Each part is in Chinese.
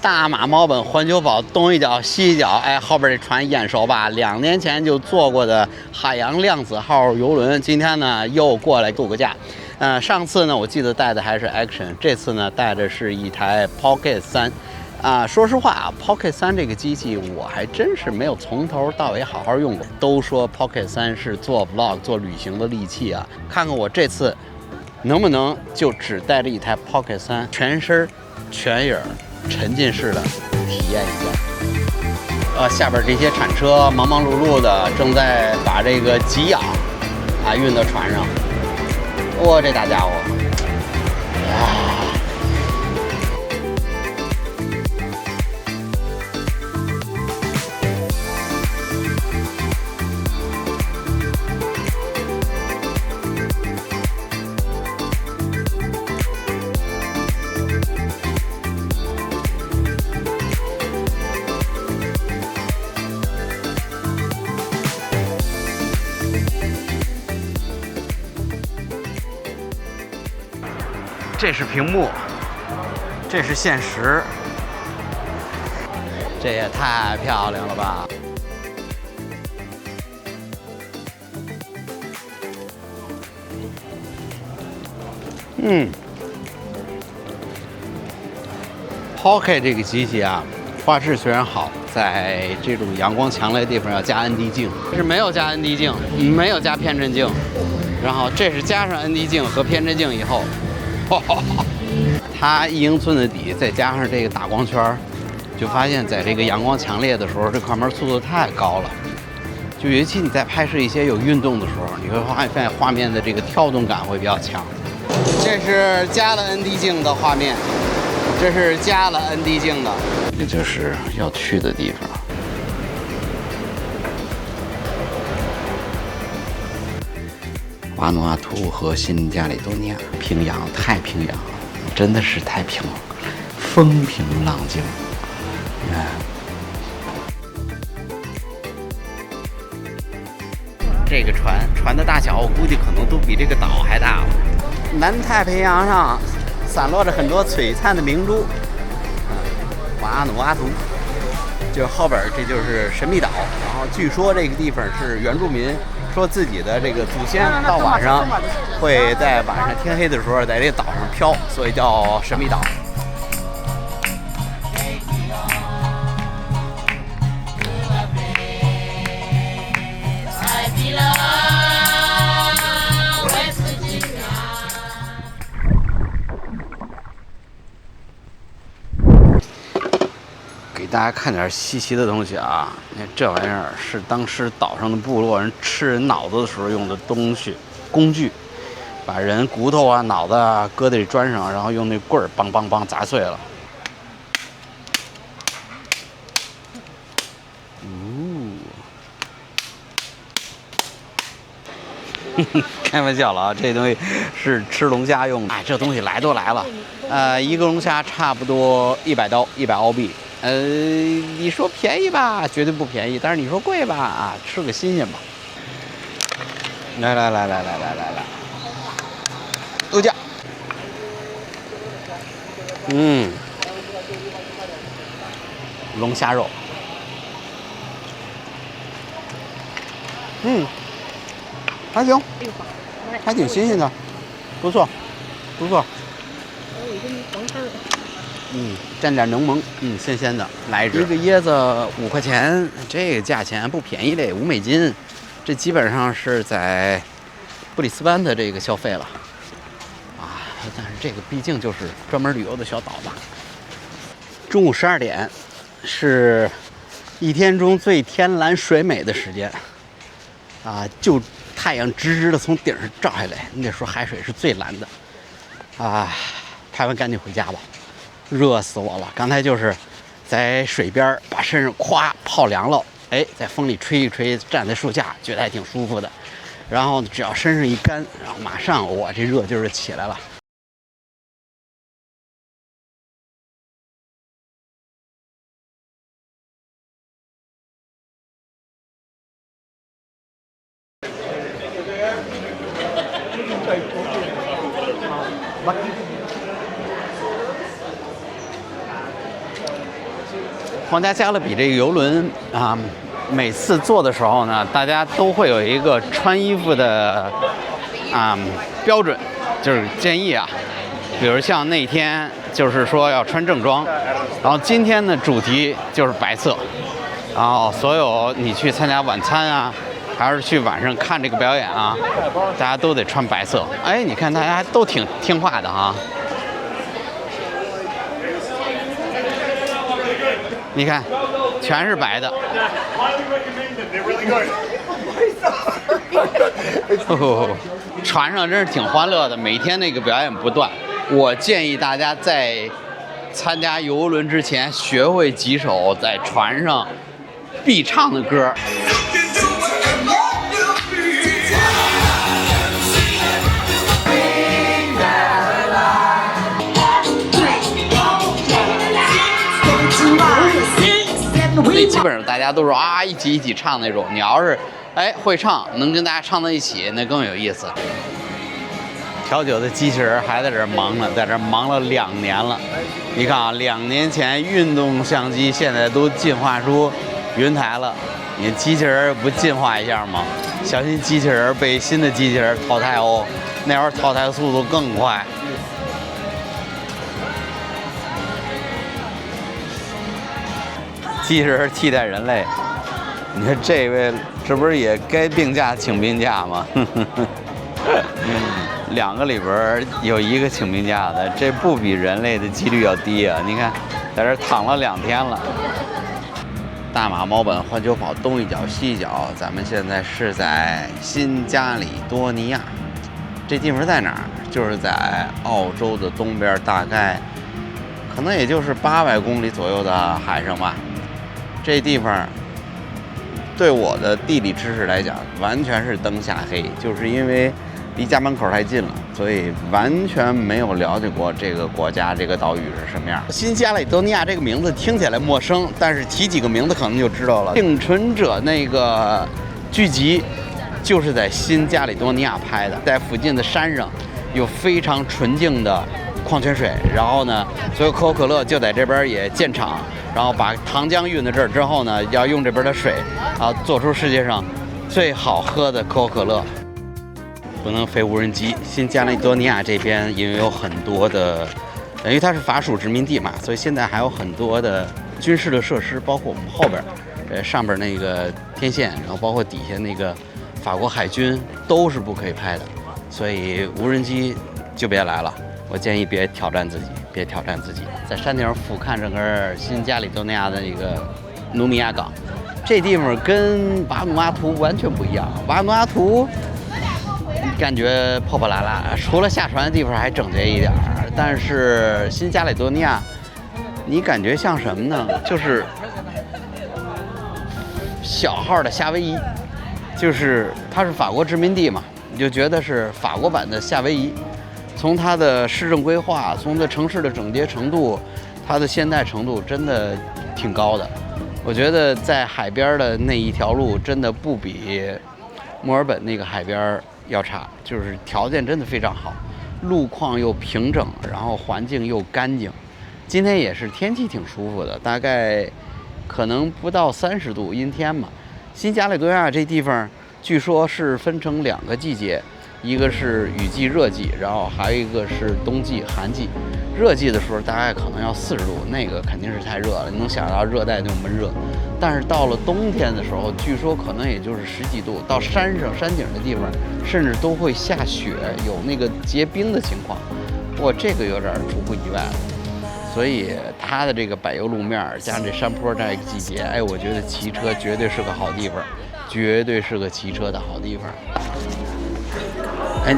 大马猫本环球堡东一脚西一脚，哎，后边这船眼熟吧？2年前就坐过的海洋量子号游轮，今天呢又过来度个假。上次呢我记得带的还是 Action， 这次呢带的是一台 Pocket 3。说实话啊 ，Pocket 3这个机器我还真是没有从头到尾好好用过。都说 Pocket 3是做 Vlog 做旅行的利器啊，看看我这次能不能就只带着一台 Pocket 3，全身全影沉浸式的体验一下。下边这些铲车忙忙碌碌的，正在把这个给养运到船上。哇，这大家伙！这是屏幕，这是现实，这也太漂亮了吧！Pocket 这个机器啊，画质虽然好，在这种阳光强烈的地方要加 ND 镜，是没有加 ND 镜，没有加偏振镜，然后这是加上 ND 镜和偏振镜以后。它1英寸的底，再加上这个打光圈，就发现在这个阳光强烈的时候，这快门速度太高了。就尤其你在拍摄一些有运动的时候，你会发现画面的这个跳动感会比较强。这是加了 ND 镜的画面，这是加了 ND 镜的，这就是要去的地方。瓦努阿图和新加里多尼亚，平洋，太平洋，真的是太平了，风平浪静。这个船的大小，我估计可能都比这个岛还大了。南太平洋上散落着很多璀璨的明珠。瓦努阿图，就后边这就是神秘岛，然后据说这个地方是原住民。说自己的这个祖先到晚上会在晚上天黑的时候在这个岛上飘，所以叫神秘岛。给大家看点稀奇的东西啊！你看这玩意儿是当时岛上的部落人吃人脑子的时候用的工具，把人骨头啊、脑子啊搁在这砖上，然后用那棍儿梆梆梆砸碎了。开玩笑了啊，这东西是吃龙虾用的。哎，这东西来都来了，一个龙虾差不多100刀，100澳币。你说便宜吧，绝对不便宜，但是你说贵吧，吃个新鲜吧。来，度假。龙虾肉。还行，还挺新鲜的，不错。蘸点柠檬，鲜鲜的，来一只。一个椰子5块钱，这个价钱不便宜嘞，5美金，这基本上是在布里斯班的这个消费了但是这个毕竟就是专门旅游的小岛吧。中午12点是一天中最天蓝水美的时间就太阳直直的从顶上照下来，那时候海水是最蓝的拍完赶紧回家吧，热死我了。刚才就是在水边把身上咵泡凉了，在风里吹一吹，站在树下觉得还挺舒服的。然后只要身上一干，然后马上我这热劲儿起来了。皇家加勒比这个游轮啊，每次坐的时候呢，大家都会有一个穿衣服的标准，就是建议啊，比如像那天就是说要穿正装，然后今天的主题就是白色，然后所有你去参加晚餐啊，还是去晚上看这个表演啊，大家都得穿白色。哎，你看大家都挺听话的啊。你看，全是白的。船上真是挺欢乐的，每天那个表演不断。我建议大家在参加游轮之前，学会几首在船上必唱的歌。那基本上大家都是啊一起唱那种。你要是会唱，能跟大家唱到一起，那更有意思。调酒的机器人还在这忙呢，在这忙了2年了。你看啊，2年前运动相机现在都进化出云台了，你机器人不进化一下吗？小心机器人被新的机器人淘汰哦，那会儿淘汰速度更快。机器人替代人类，你看这位，这不是也该病假请病假吗？2个里边有1个请病假的，这不比人类的几率要低啊！你看，在这躺了2天了。大马猫本环球跑东一脚西一脚，咱们现在是在新加里多尼亚。这地方在哪儿？就是在澳洲的东边，大概可能也就是800公里左右的海上吧。这地方对我的地理知识来讲，完全是灯下黑，就是因为离家门口太近了，所以完全没有了解过这个国家、这个岛屿是什么样。新加里多尼亚这个名字听起来陌生，但是提几个名字可能就知道了。幸存者那个剧集就是在新加里多尼亚拍的，在附近的山上有非常纯净的矿泉水，然后呢，所有可口可乐就在这边也建厂。然后把糖浆运到这儿之后呢，要用这边的水啊，做出世界上最好喝的可口可乐。不能飞无人机。新加里多尼亚这边因为有很多的，等于它是法属殖民地嘛，所以现在还有很多的军事的设施，包括我们后边，上边那个天线，然后包括底下那个法国海军都是不可以拍的，所以无人机就别来了。我建议别挑战自己，别挑战自己。在山顶上俯瞰整个新加里多尼亚的一个努米亚港，这地方跟瓦努阿图完全不一样。瓦努阿图感觉破破烂烂，除了下船的地方还整洁一点，但是新加里多尼亚，你感觉像什么呢？就是小号的夏威夷，就是它是法国殖民地嘛，你就觉得是法国版的夏威夷。从它的市政规划，从它城市的整洁程度，它的现代程度真的挺高的。我觉得在海边的那一条路真的不比墨尔本那个海边要差，就是条件真的非常好，路况又平整，然后环境又干净。今天也是天气挺舒服的，大概可能不到30度，阴天嘛。新加里多尼亚这地方据说是分成2个季节。一个是雨季、热季，然后还有一个是冬季、寒季。热季的时候大概可能要40度，那个肯定是太热了，你能想到热带那种闷热。但是到了冬天的时候，据说可能也就是10几度，到山上山顶的地方，甚至都会下雪，有那个结冰的情况。哇，这个有点出乎意外了。所以它的这个柏油路面加上这山坡这个季节，我觉得骑车绝对是个好地方，绝对是个骑车的好地方。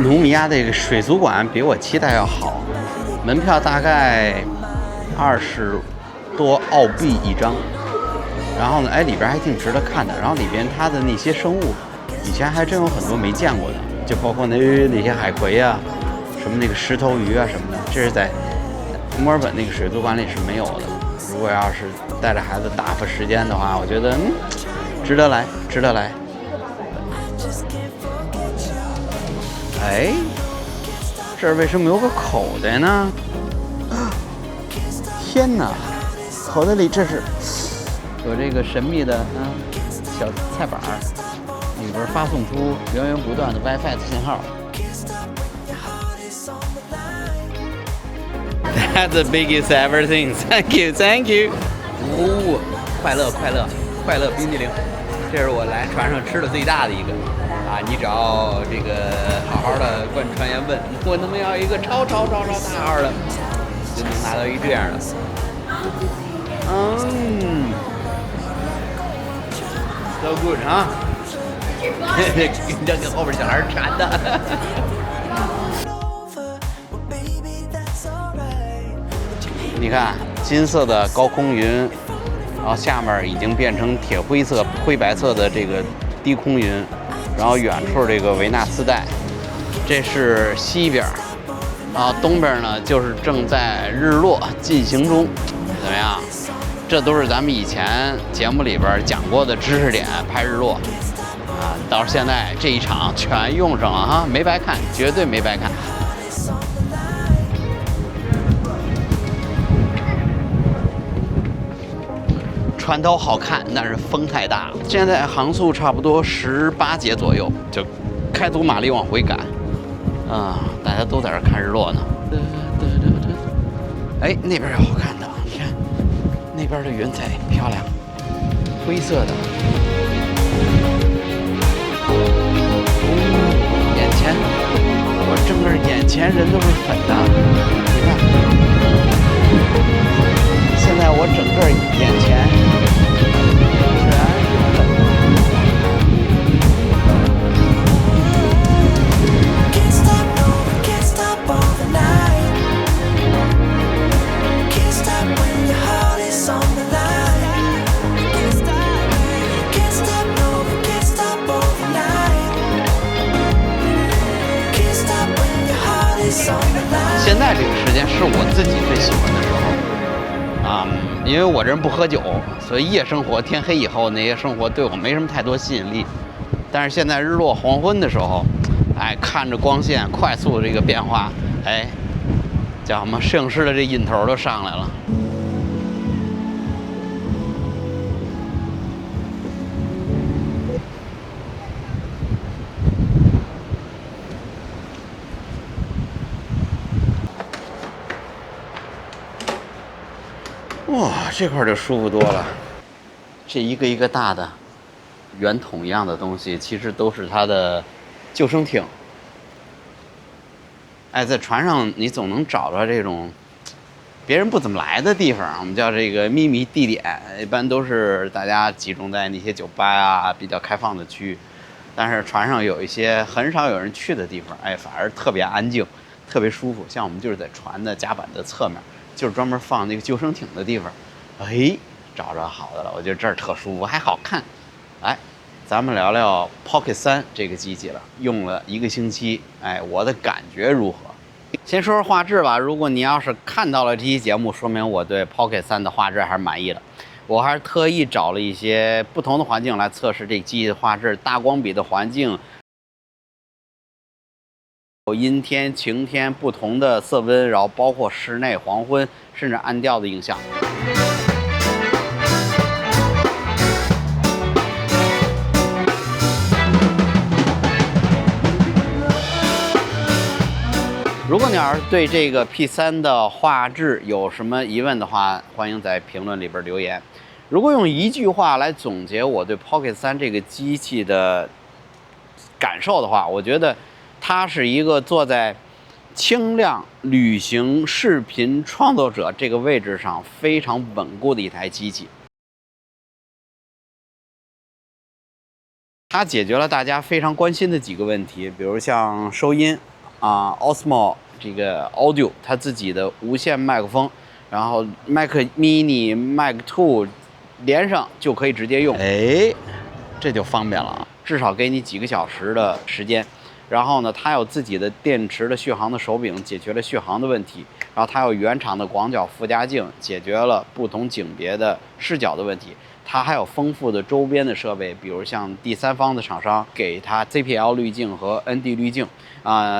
努米亚这个水族馆比我期待要好，门票大概20多澳币一张。然后呢，里边还挺值得看的。然后里边它的那些生物，以前还真有很多没见过的，就包括那些海葵啊，什么那个石头鱼啊什么的，这是在墨尔本那个水族馆里是没有的。如果要是带着孩子打发时间的话，我觉得值得来，值得来。这儿为什么有个口袋呢？天哪，口袋里这是有这个神秘的小菜板儿，里边发送出源源不断的 WiFi 信号。That's the biggest everything. Thank you, thank you. 快乐冰激凌，这是我来船上吃的最大的一个啊！你只要这个好好的跟船员问，我能不能要一个超大号的，就能拿到一这样的。So good 啊！这跟后边小孩馋的。你看金色的高空云，然后下面已经变成铁灰白色的这个低空云，然后远处这个维纳斯带，这是西边，然后东边呢就是正在日落进行中，怎么样？这都是咱们以前节目里边讲过的知识点，拍日落啊，到现在这一场全用上了哈，没白看，绝对没白看。船头好看，但是风太大了。现在航速差不多18节左右，就开足马力往回赶。大家都在这看日落呢。哎，那边有好看的，你看那边的云彩漂亮，灰色的。眼前，我整个眼前人都是粉的，你看。现在我整个眼前全是粉。现在这个时间是我自己最喜欢的时候啊，因为我这人不喝酒，所以夜生活天黑以后那些生活对我没什么太多吸引力。但是现在日落黄昏的时候，哎，看着光线快速的这个变化，哎，叫什么摄影师的这瘾头都上来了。哇，这块就舒服多了。这一个一个大的圆筒一样的东西，其实都是它的救生艇。哎，在船上你总能找到这种别人不怎么来的地方，我们叫这个秘密地点，一般都是大家集中在那些酒吧啊比较开放的区域。但是船上有一些很少有人去的地方，哎，反而特别安静，特别舒服。像我们就是在船的甲板的侧面。就是专门放那个救生艇的地方，哎，找着好的了，我觉得这儿特舒服，还好看。哎，咱们聊聊 Pocket 3这个机器了，用了1个星期，哎，我的感觉如何？先说说画质吧，如果你要是看到了这期节目，说明我对 Pocket 3的画质还是满意的。我还是特意找了一些不同的环境来测试这机器的画质，大光比的环境。阴天、晴天不同的色温，然后包括室内黄昏，甚至暗调的影响。如果你要是对这个 P3的画质有什么疑问的话，欢迎在评论里边留言。如果用一句话来总结我对 Pocket 3这个机器的感受的话，我觉得它是一个坐在轻量旅行视频创作者这个位置上非常稳固的一台机器。它解决了大家非常关心的几个问题，比如像收音Osmo 这个 Audio 它自己的无线麦克风，然后 Mac Mini、Mac 2连上就可以直接用，哎，这就方便了，至少给你几个小时的时间。然后呢，它有自己的电池的续航的手柄，解决了续航的问题。然后它有原厂的广角附加镜，解决了不同景别的视角的问题。它还有丰富的周边的设备，比如像第三方的厂商给它 ZPL 滤镜和 ND 滤镜，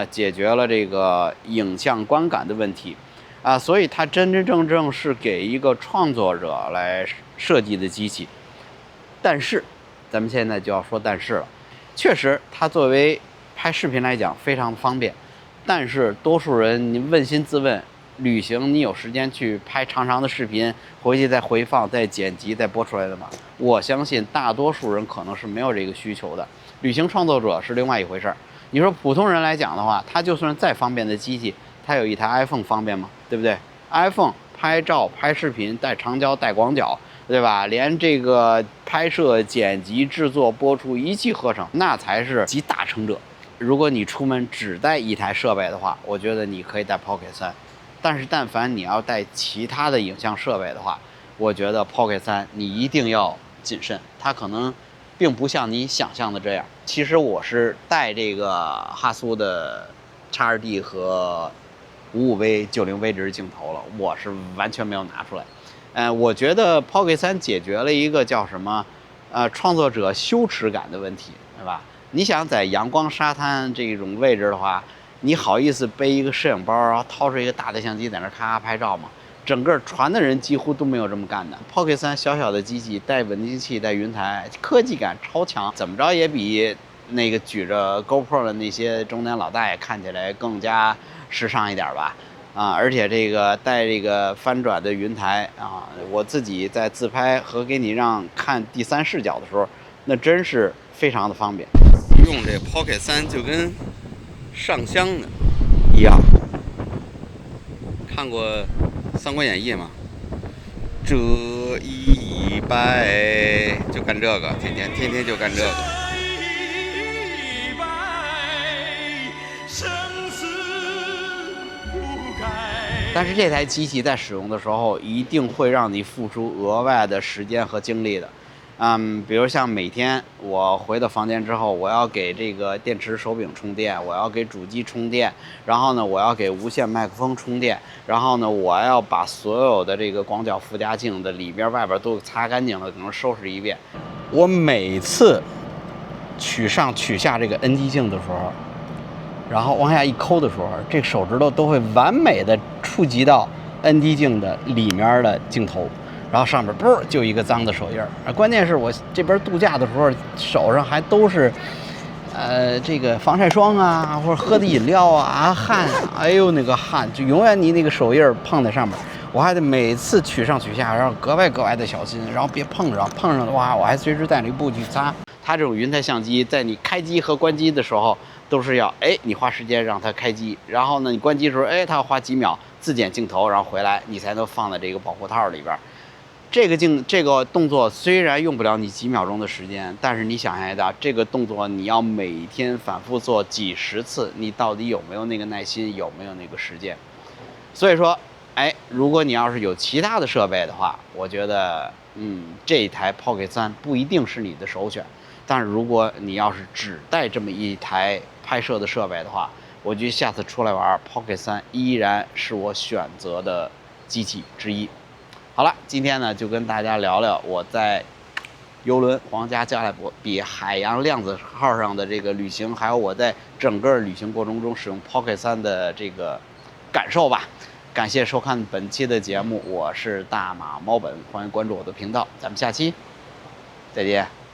解决了这个影像观感的问题。所以它真真正正是给一个创作者来设计的机器。但是，咱们现在就要说但是了，确实它作为拍视频来讲非常方便，但是多数人你问心自问，旅行你有时间去拍长长的视频，回去再回放、再剪辑、再播出来的吗？我相信大多数人可能是没有这个需求的。旅行创作者是另外一回事儿。你说普通人来讲的话，他就算再方便的机器，他有一台 iPhone 方便吗？对不对 ？iPhone 拍照、拍视频带长焦、带广角，对吧？连这个拍摄、剪辑、制作、播出一气呵成，那才是集大成者。如果你出门只带一台设备的话，我觉得你可以带 Pocket 3。但是但凡你要带其他的影像设备的话，我觉得 Pocket 3你一定要谨慎，它可能并不像你想象的这样。其实我是带这个哈苏的 X2D 和55V、90V 这镜头了，我是完全没有拿出来。我觉得 Pocket 3解决了一个叫什么，创作者羞耻感的问题，对吧？你想在阳光沙滩这种位置的话，你好意思背一个摄影包，然后掏出一个大的相机在那咔咔拍照吗？整个船的人几乎都没有这么干的。Pocket 3小小的机器，带稳定器，带云台，科技感超强，怎么着也比那个举着 GoPro 的那些中年老大爷看起来更加时尚一点吧。而且这个带这个翻转的云台我自己在自拍和给你让看第三视角的时候，那真是非常的方便。用这 Pocket 3就跟上香的一样。看过《三国演义》吗？这一拜就干这个，天天就干这个。但是这台机器在使用的时候，一定会让你付出额外的时间和精力的。比如像每天我回到房间之后，我要给这个电池手柄充电，我要给主机充电，然后呢，我要给无线麦克风充电，然后呢，我要把所有的这个广角附加镜的里边外边都擦干净了，可能收拾一遍。我每次取上取下这个 ND 镜的时候，然后往下一抠的时候，这个手指头都会完美的触及到 ND 镜的里面的镜头。然后上面不就一个脏的手印儿，关键是我这边度假的时候手上还都是，这个防晒霜啊，或者喝的饮料啊，汗，哎呦那个汗就永远你那个手印碰在上面，我还得每次取上取下，然后格外的小心，然后别碰上的话，我还随时带了一布去擦。它这种云台相机，在你开机和关机的时候，都是要你花时间让它开机，然后呢你关机的时候，它要花几秒自检镜头，然后回来你才能放在这个保护套里边。这个动作虽然用不了你几秒钟的时间，但是你想象一下，这个动作你要每天反复做几十次，你到底有没有那个耐心，有没有那个时间？所以说，如果你要是有其他的设备的话，我觉得，这一台 Pocket 3不一定是你的首选。但是如果你要是只带这么一台拍摄的设备的话，我觉得下次出来玩 Pocket 3依然是我选择的机器之一。好了，今天呢就跟大家聊聊我在邮轮皇家加勒比海洋量子号上的这个旅行，还有我在整个旅行过程中使用 Pocket 3的这个感受吧。感谢收看本期的节目，我是大马猫本，欢迎关注我的频道，咱们下期再见。